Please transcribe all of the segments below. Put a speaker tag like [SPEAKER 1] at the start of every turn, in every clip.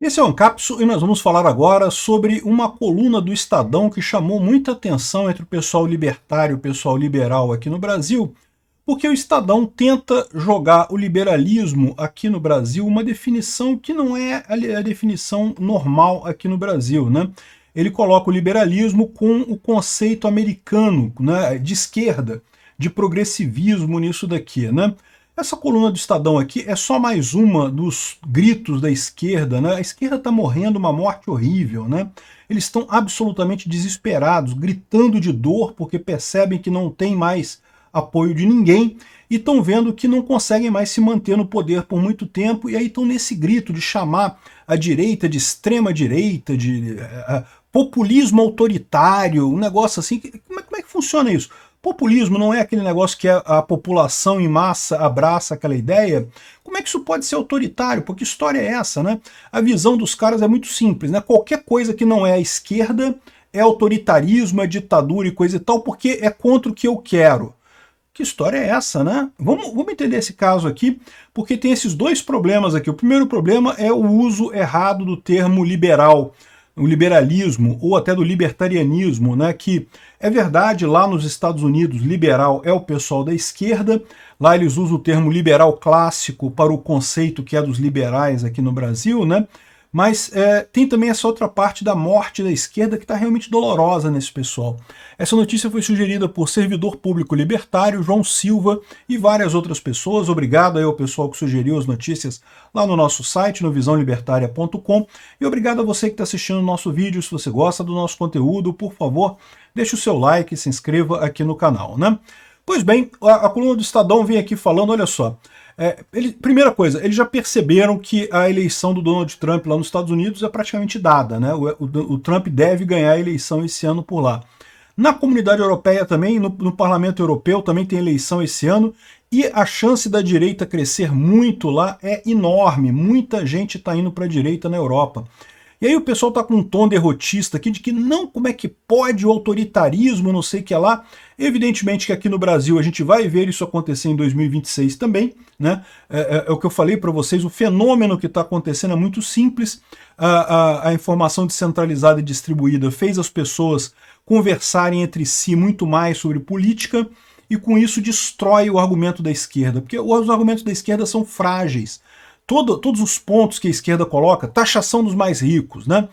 [SPEAKER 1] Esse é o Ancapso e nós vamos falar agora sobre uma coluna do Estadão que chamou muita atenção entre o pessoal libertário e o pessoal liberal aqui no Brasil, porque o Estadão tenta jogar o liberalismo aqui no Brasil, uma definição que não é a definição normal aqui no Brasil, né? Ele coloca o liberalismo com o conceito americano, né, de esquerda, de progressivismo nisso daqui, né? Essa coluna do Estadão aqui é só mais uma dos gritos da esquerda, né? A esquerda está morrendo uma morte horrível, né? Eles estão absolutamente desesperados, gritando de dor porque percebem que não tem mais apoio de ninguém e estão vendo que não conseguem mais se manter no poder por muito tempo, e aí estão nesse grito de chamar a direita de extrema direita, de populismo autoritário, um negócio assim. Como é que funciona isso? Populismo não é aquele negócio que a população em massa abraça aquela ideia? Como é que isso pode ser autoritário? Porque história é essa, né? A visão dos caras é muito simples, né? Qualquer coisa que não é a esquerda é autoritarismo, é ditadura e coisa e tal, porque é contra o que eu quero. Que história é essa, né? Vamos entender esse caso aqui, porque tem esses dois problemas aqui. O primeiro problema é o uso errado do termo liberal, o liberalismo, ou até do libertarianismo, né? Que é verdade, lá nos Estados Unidos, liberal é o pessoal da esquerda, lá eles usam o termo liberal clássico para o conceito que é dos liberais aqui no Brasil, né? Mas tem também essa outra parte da morte da esquerda que está realmente dolorosa nesse pessoal. Essa notícia foi sugerida por servidor público libertário João Silva e várias outras pessoas. Obrigado aí ao pessoal que sugeriu as notícias lá no nosso site, no visãolibertaria.com. E obrigado a você que está assistindo o nosso vídeo. Se você gosta do nosso conteúdo, por favor, deixe o seu like e se inscreva aqui no canal, né? Pois bem, a coluna do Estadão vem aqui falando, olha só, primeira coisa, eles já perceberam que a eleição do Donald Trump lá nos Estados Unidos é praticamente dada, né? O Trump deve ganhar a eleição esse ano por lá. Na comunidade europeia também, no Parlamento Europeu também tem eleição esse ano, e a chance da direita crescer muito lá é enorme, muita gente está indo para a direita na Europa. E aí o pessoal está com um tom derrotista aqui de que não, como é que pode o autoritarismo, não sei o que lá. Evidentemente que aqui no Brasil a gente vai ver isso acontecer em 2026 também, né? É o que eu falei para vocês, o fenômeno que está acontecendo é muito simples. A informação descentralizada e distribuída fez as pessoas conversarem entre si muito mais sobre política, e com isso destrói o argumento da esquerda, porque os argumentos da esquerda são frágeis. Todos os pontos que a esquerda coloca, taxação dos mais ricos, né?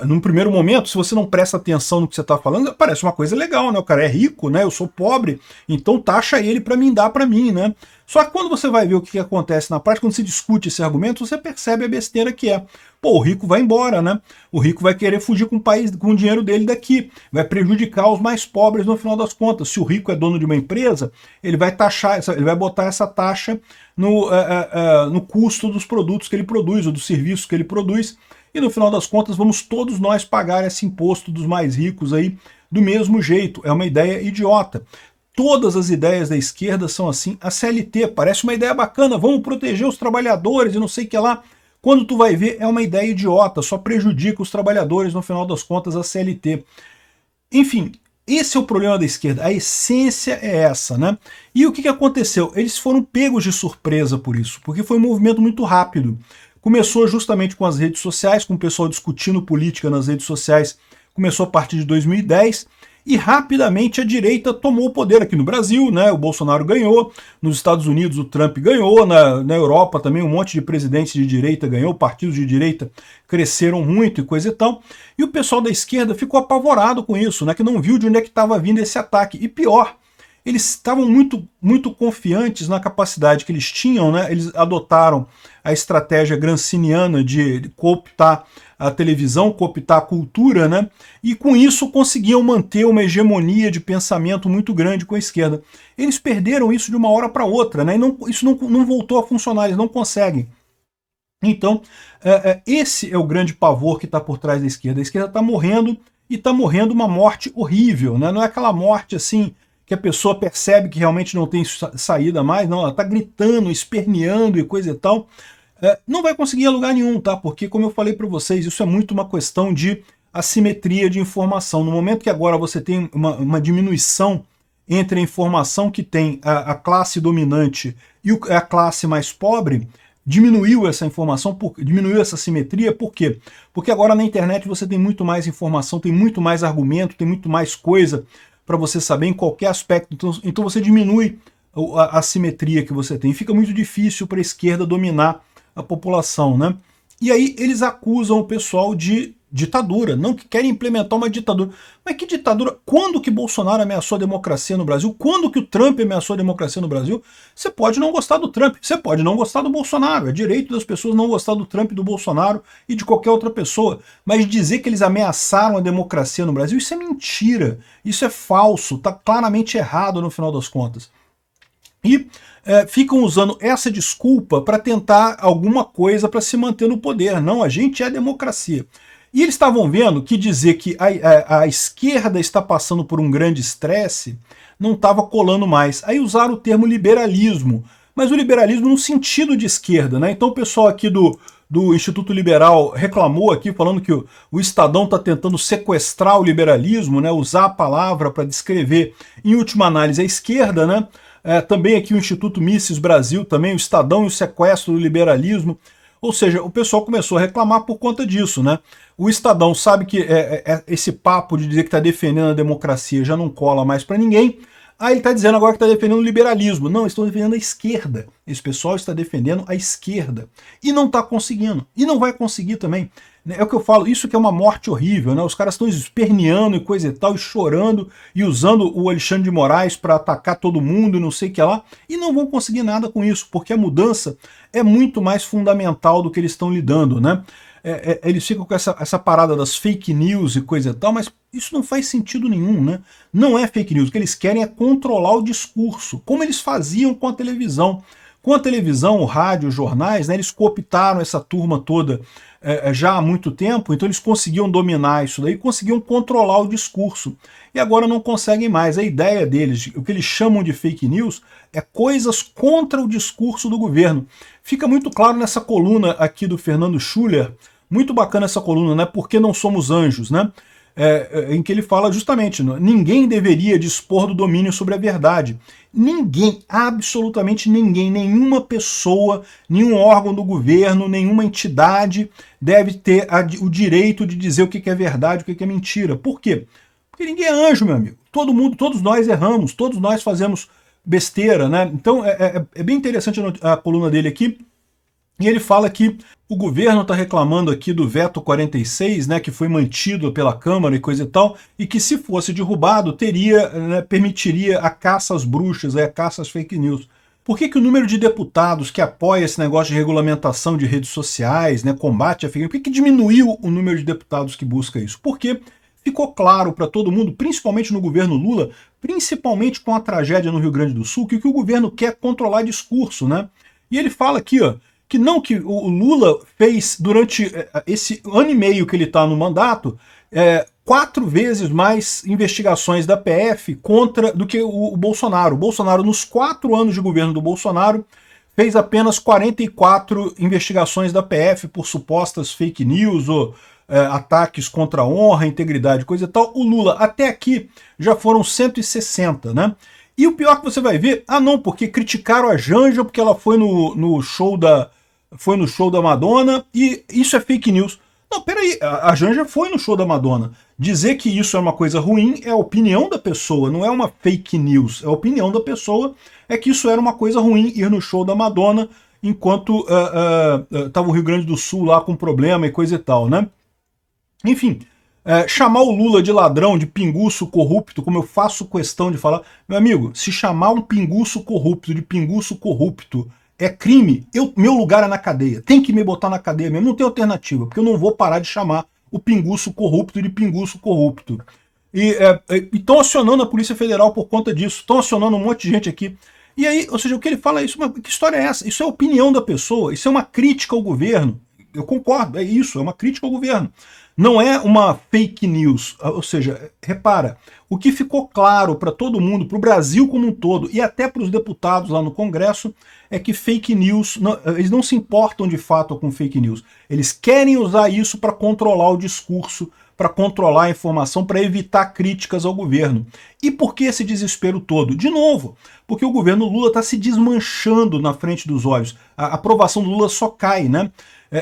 [SPEAKER 1] Num primeiro momento, se você não presta atenção no que você está falando, parece uma coisa legal, né? O cara é rico, né? Eu sou pobre, então taxa ele para mim, dá para mim, né? Só que quando você vai ver o que acontece na prática, quando você discute esse argumento, você percebe a besteira que é. Pô, o rico vai embora, né? O rico vai querer fugir com o dinheiro dele daqui, vai prejudicar os mais pobres no final das contas. Se o rico é dono de uma empresa, ele vai taxar, ele vai botar essa taxa no custo dos produtos que ele produz, ou dos serviços que ele produz, e no final das contas vamos todos nós pagar esse imposto dos mais ricos aí do mesmo jeito. É uma ideia idiota. Todas as ideias da esquerda são assim. A CLT parece uma ideia bacana, vamos proteger os trabalhadores e não sei o que lá. Quando tu vai ver, é uma ideia idiota, só prejudica os trabalhadores, no final das contas, a CLT. Enfim, esse é o problema da esquerda, a essência é essa, né? E o que aconteceu? Eles foram pegos de surpresa por isso, porque foi um movimento muito rápido. Começou justamente com as redes sociais, com o pessoal discutindo política nas redes sociais, começou a partir de 2010, e rapidamente a direita tomou o poder aqui no Brasil, né? O Bolsonaro ganhou, nos Estados Unidos o Trump ganhou, na Europa também um monte de presidentes de direita ganhou, partidos de direita cresceram muito e coisa e tal, e o pessoal da esquerda ficou apavorado com isso, né? Que não viu de onde é que estava vindo esse ataque, e pior, eles estavam muito confiantes na capacidade que eles tinham, né? Eles adotaram a estratégia granciniana de cooptar a televisão, cooptar a cultura, né? E com isso conseguiam manter uma hegemonia de pensamento muito grande com a esquerda. Eles perderam isso de uma hora para outra, né? E isso não voltou a funcionar, eles não conseguem. Então, esse é o grande pavor que está por trás da esquerda. A esquerda está morrendo, e está morrendo uma morte horrível, né? Não é aquela morte assim que a pessoa percebe que realmente não tem saída mais, não, ela está gritando, esperneando e coisa e tal. Não vai conseguir a lugar nenhum, tá? Porque, como eu falei para vocês, isso é muito uma questão de assimetria de informação. No momento que agora você tem uma diminuição entre a informação que tem a classe dominante e a classe mais pobre, diminuiu essa informação, diminuiu essa simetria, por quê? Porque agora na internet você tem muito mais informação, tem muito mais argumento, tem muito mais coisa para você saber em qualquer aspecto, então você diminui a simetria que você tem, fica muito difícil para a esquerda dominar a população, né? E aí eles acusam o pessoal de ditadura, não que querem implementar uma ditadura. Mas que ditadura? Quando que Bolsonaro ameaçou a democracia no Brasil? Quando que o Trump ameaçou a democracia no Brasil? Você pode não gostar do Trump, você pode não gostar do Bolsonaro, é direito das pessoas não gostar do Trump, do Bolsonaro e de qualquer outra pessoa, mas dizer que eles ameaçaram a democracia no Brasil, isso é mentira, isso é falso, está claramente errado no final das contas. E ficam usando essa desculpa para tentar alguma coisa para se manter no poder. Não, a gente é democracia. E eles estavam vendo que dizer que a esquerda está passando por um grande estresse não estava colando mais. Aí usaram o termo liberalismo, mas o liberalismo no sentido de esquerda, né? Então o pessoal aqui do Instituto Liberal reclamou aqui, falando que o Estadão está tentando sequestrar o liberalismo, né? Usar a palavra para descrever, em última análise, a esquerda, né? Também aqui o Instituto Mises Brasil, também o Estadão e o sequestro do liberalismo. Ou seja, o pessoal começou a reclamar por conta disso, né? O Estadão sabe que esse papo de dizer que está defendendo a democracia já não cola mais para ninguém. Aí ele está dizendo agora que está defendendo o liberalismo. Não, eles estão defendendo a esquerda. Esse pessoal está defendendo a esquerda. E não está conseguindo. E não vai conseguir também. É o que eu falo, isso que é uma morte horrível, né? Os caras estão esperneando e coisa e tal, e chorando, e usando o Alexandre de Moraes para atacar todo mundo e não sei o que lá, e não vão conseguir nada com isso, porque a mudança é muito mais fundamental do que eles estão lidando, né? Eles ficam com essa parada das fake news e coisa e tal, mas isso não faz sentido nenhum, né? Não é fake news, o que eles querem é controlar o discurso, como eles faziam com a televisão. Com a televisão, o rádio, os jornais, né, eles cooptaram essa turma toda já há muito tempo, então eles conseguiam dominar isso daí, conseguiam controlar o discurso. E agora não conseguem mais. A ideia deles, o que eles chamam de fake news, é coisas contra o discurso do governo. Fica muito claro nessa coluna aqui do Fernando Schuller, muito bacana essa coluna, né? Porque não somos anjos, né? Em que ele fala justamente, ninguém deveria dispor do domínio sobre a verdade. Ninguém, absolutamente ninguém, nenhuma pessoa, nenhum órgão do governo, nenhuma entidade deve ter o direito de dizer o que é verdade, o que é mentira. Por quê? Porque ninguém é anjo, meu amigo. Todo mundo, todos nós erramos, todos nós fazemos besteira, né? Então é bem interessante a coluna dele aqui. E ele fala que o governo está reclamando aqui do veto 46, né, que foi mantido pela Câmara e coisa e tal, e que se fosse derrubado teria, né, permitiria a caça às bruxas, a caça às fake news. Por que o número de deputados que apoia esse negócio de regulamentação de redes sociais, né, combate a fake news, por que diminuiu o número de deputados que busca isso? Porque ficou claro para todo mundo, principalmente no governo Lula, principalmente com a tragédia no Rio Grande do Sul, que o governo quer controlar discurso, né? E ele fala aqui, ó, que o Lula fez durante esse ano e meio que ele está no mandato 4 vezes mais investigações da PF do que o Bolsonaro. O Bolsonaro, nos 4 anos de governo do Bolsonaro, fez apenas 44 investigações da PF por supostas fake news ou ataques contra a honra, integridade, coisa e tal. O Lula, até aqui, já foram 160, né? E o pior que você vai ver, não, porque criticaram a Janja porque ela foi no show da Madonna e isso é fake news. Não, peraí, a Janja foi no show da Madonna. Dizer que isso é uma coisa ruim é a opinião da pessoa, não é uma fake news. É a opinião da pessoa, é que isso era uma coisa ruim ir no show da Madonna enquanto estava o Rio Grande do Sul lá com problema e coisa e tal, né? Enfim, chamar o Lula de ladrão, de pinguço corrupto, como eu faço questão de falar, meu amigo, se chamar um pinguço corrupto de pinguço corrupto é crime, meu lugar é na cadeia, tem que me botar na cadeia mesmo, não tem alternativa, porque eu não vou parar de chamar o pinguço corrupto de pinguço corrupto. E estão acionando a Polícia Federal por conta disso, estão acionando um monte de gente aqui. E aí, ou seja, o que ele fala é isso, mas que história é essa? Isso é a opinião da pessoa, isso é uma crítica ao governo. Eu concordo, é isso, é uma crítica ao governo. Não é uma fake news, ou seja, repara, o que ficou claro para todo mundo, para o Brasil como um todo, e até para os deputados lá no Congresso, é que fake news, eles não se importam de fato com fake news. Eles querem usar isso para controlar o discurso, para controlar a informação, para evitar críticas ao governo. E por que esse desespero todo? De novo, porque o governo Lula está se desmanchando na frente dos olhos. A aprovação do Lula só cai, né?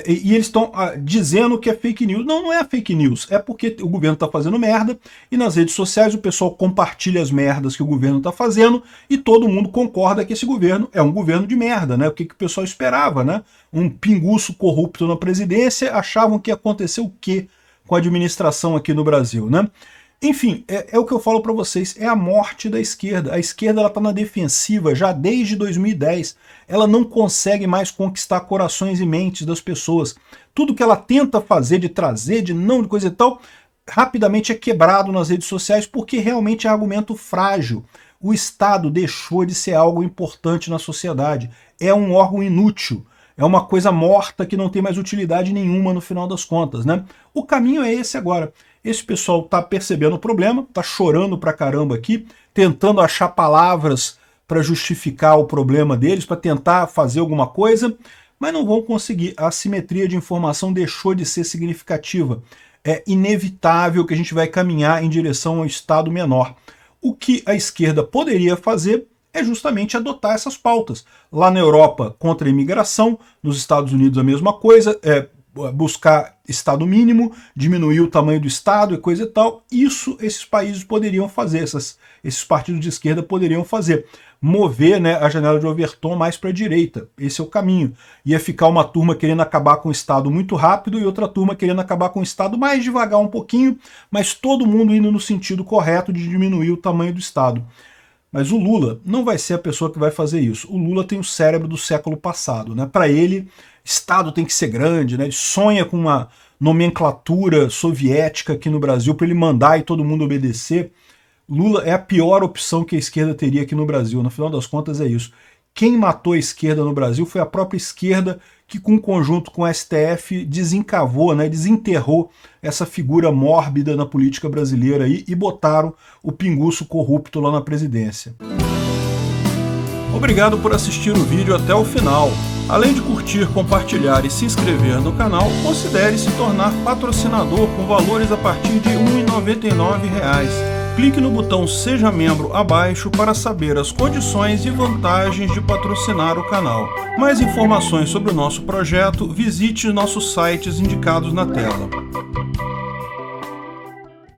[SPEAKER 1] E eles estão dizendo que é fake news. Não, não é fake news. É porque o governo está fazendo merda e nas redes sociais o pessoal compartilha as merdas que o governo está fazendo e todo mundo concorda que esse governo é um governo de merda, né? O que o pessoal esperava, né? Um pinguço corrupto na presidência, achavam que ia acontecer o quê com a administração aqui no Brasil, né? Enfim, é o que eu falo para vocês, é a morte da esquerda. A esquerda está na defensiva já desde 2010. Ela não consegue mais conquistar corações e mentes das pessoas. Tudo que ela tenta fazer, de trazer, de coisa e tal, rapidamente é quebrado nas redes sociais porque realmente é argumento frágil. O Estado deixou de ser algo importante na sociedade. É um órgão inútil. É uma coisa morta que não tem mais utilidade nenhuma no final das contas, né? O caminho é esse agora. Esse pessoal está percebendo o problema, está chorando pra caramba aqui, tentando achar palavras para justificar o problema deles, para tentar fazer alguma coisa, mas não vão conseguir. A assimetria de informação deixou de ser significativa. É inevitável que a gente vai caminhar em direção ao Estado menor. O que a esquerda poderia fazer é justamente adotar essas pautas. Lá na Europa, contra a imigração, nos Estados Unidos a mesma coisa, buscar Estado mínimo, diminuir o tamanho do Estado e coisa e tal. Isso esses países poderiam fazer, esses partidos de esquerda poderiam fazer. Mover, né, a janela de Overton mais para a direita. Esse é o caminho. Ia ficar uma turma querendo acabar com o Estado muito rápido e outra turma querendo acabar com o Estado mais devagar um pouquinho, mas todo mundo indo no sentido correto de diminuir o tamanho do Estado. Mas o Lula não vai ser a pessoa que vai fazer isso. O Lula tem o cérebro do século passado, né? Para ele, Estado tem que ser grande, né? Ele sonha com uma nomenclatura soviética aqui no Brasil para ele mandar e todo mundo obedecer. Lula é a pior opção que a esquerda teria aqui no Brasil. No final das contas é isso. Quem matou a esquerda no Brasil foi a própria esquerda que, com conjunto com o STF, desencavou, né, desenterrou essa figura mórbida na política brasileira aí, e botaram o pinguço corrupto lá na presidência. Obrigado por assistir o vídeo até o final. Além de curtir, compartilhar e se inscrever no canal, considere se tornar patrocinador com valores a partir de R$ 1,99. Clique no botão Seja Membro abaixo para saber as condições e vantagens de patrocinar o canal. Mais informações sobre o nosso projeto, visite nossos sites indicados na tela.